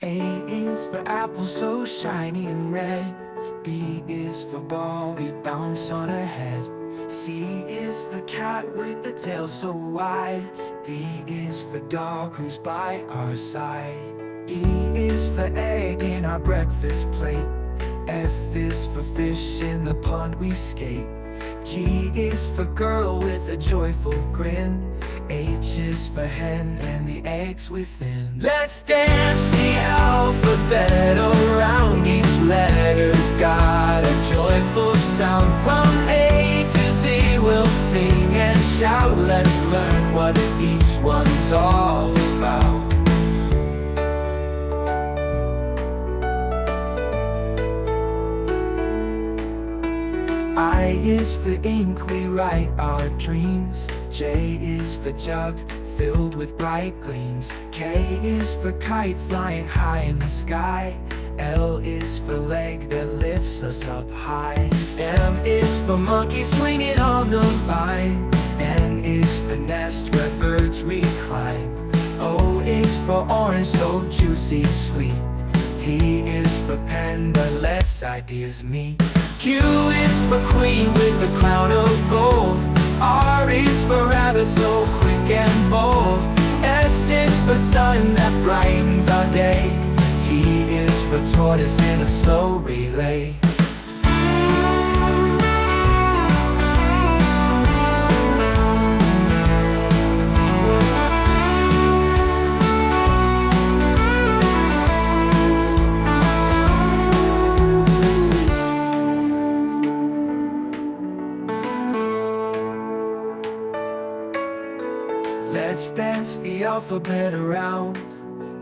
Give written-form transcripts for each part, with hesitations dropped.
A is for apple so shiny and red. B is for ball, we bounce on her head. C is for cat with the tail so wide. D is for dog who's by our side. E is for egg in our breakfast plate. F is for fish in the pond we skate. G is for girl with a joyful grin. H is for hen and the eggs within. Let's dance the alphabet around. Each letter's got a joyful sound. From A to Z we'll sing and shout. Let's learn what each one's all about. I is for ink, we write our dreams. J is for jug, filled with bright gleams. K is for kite, flying high in the sky. L is for leg that lifts us up high. M is for monkey, swinging on the vine. N is for nest, where birds recline. O is for orange, so juicy and sweet. P is for pen that lets ideas meet. Q is for queen with a crown of gold. R is for rabbit, so quick and bold. S is for sun that brightens our day. T is for tortoise in a slow relay. Let's dance the alphabet around.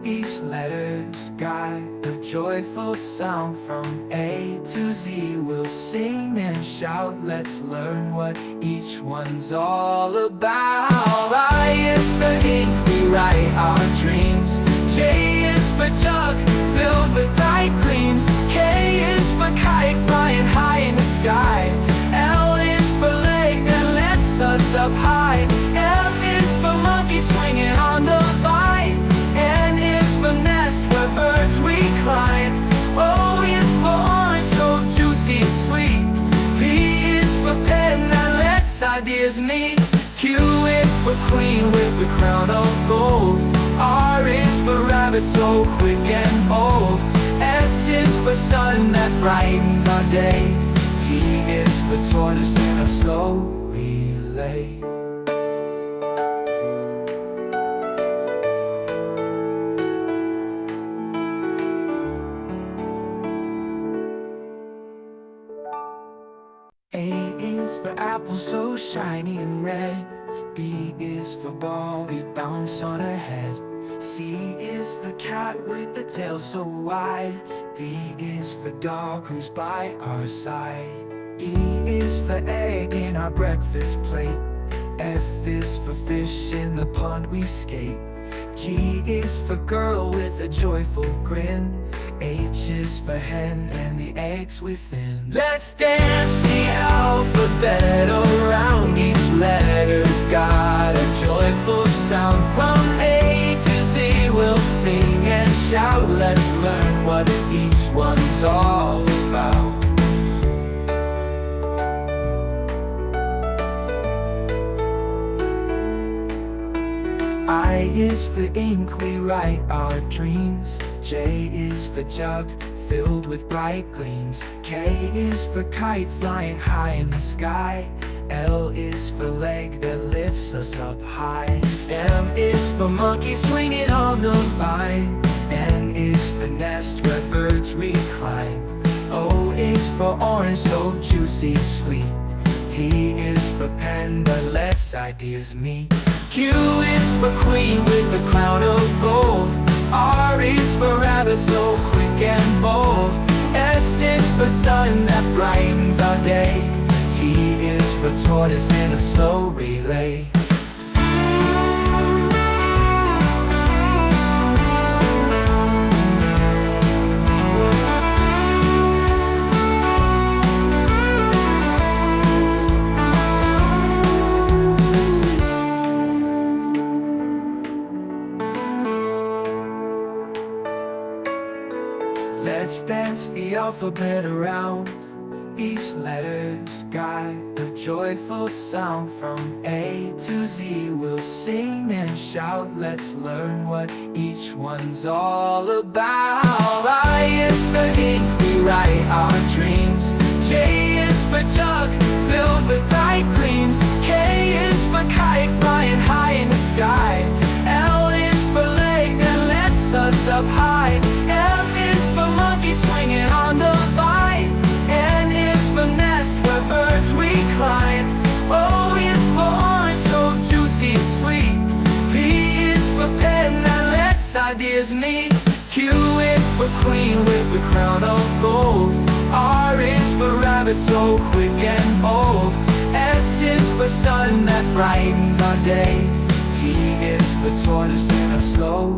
Each letter's got a joyful sound. From A to Z we'll sing and shout. Let's learn what each one's all about. I is for ink, we write our dreams. J is for jug, filled with bright gleams. K is for kite, flying high in the sky. L is for leg that lifts us up high. M is for monkey, swinging on the vine. N is for nest, where birds recline. O is for orange, so juicy and sweet. P is for pen that lets ideas meet. Q is for queen with a crown of gold. R is for rabbit, so quick and bold. S is for sun that brightens our day. T is for tortoise in a slow relay. A is for apple so shiny and red. B is for ball, we bounce on her head. C is for cat with the tail so wide. D is for dog who's by our side. E is for egg in our breakfast plate. F is for fish in the pond we skate. G is for girl with a joyful grin. H is for hen and the eggs within. Let's dance the alphabet around. Each letter's got a joyful sound. From A to Z we'll sing and shout. Let's learn what each one's all about. I is for ink, we write our dreams. J is for jug, filled with bright gleams. K is for kite, flying high in the sky. L is for leg that lifts us up high. M is for monkey, swinging on the vine. N is for nest, where birds recline. O is for orange, so juicy and sweet. P is for pen that lets ideas meet. Q is for queen with a crown of gold. R is for rabbit, so quick and bold. S is for sun that brightens our day. T is for tortoise in a slow relay. Let's dance the alphabet around. Each letter's got a joyful sound. From A to Z we'll sing and shout. Let's learn what each one's all about. I is for ink, we write our dreams. J is for jug, filled with bright gleams. K is for kite, flying high in the sky. L is for leg, that lifts us up high. M is for monkey, swinging on the vine. N is for nest, where birds recline. O is for orange, so juicy and sweet. P is for pen, that lets ideas meet. Q is for queen, with a crown of gold. R is for rabbit, so quick and bold. S is for sun, that brightens our day. T is for tortoise in a slow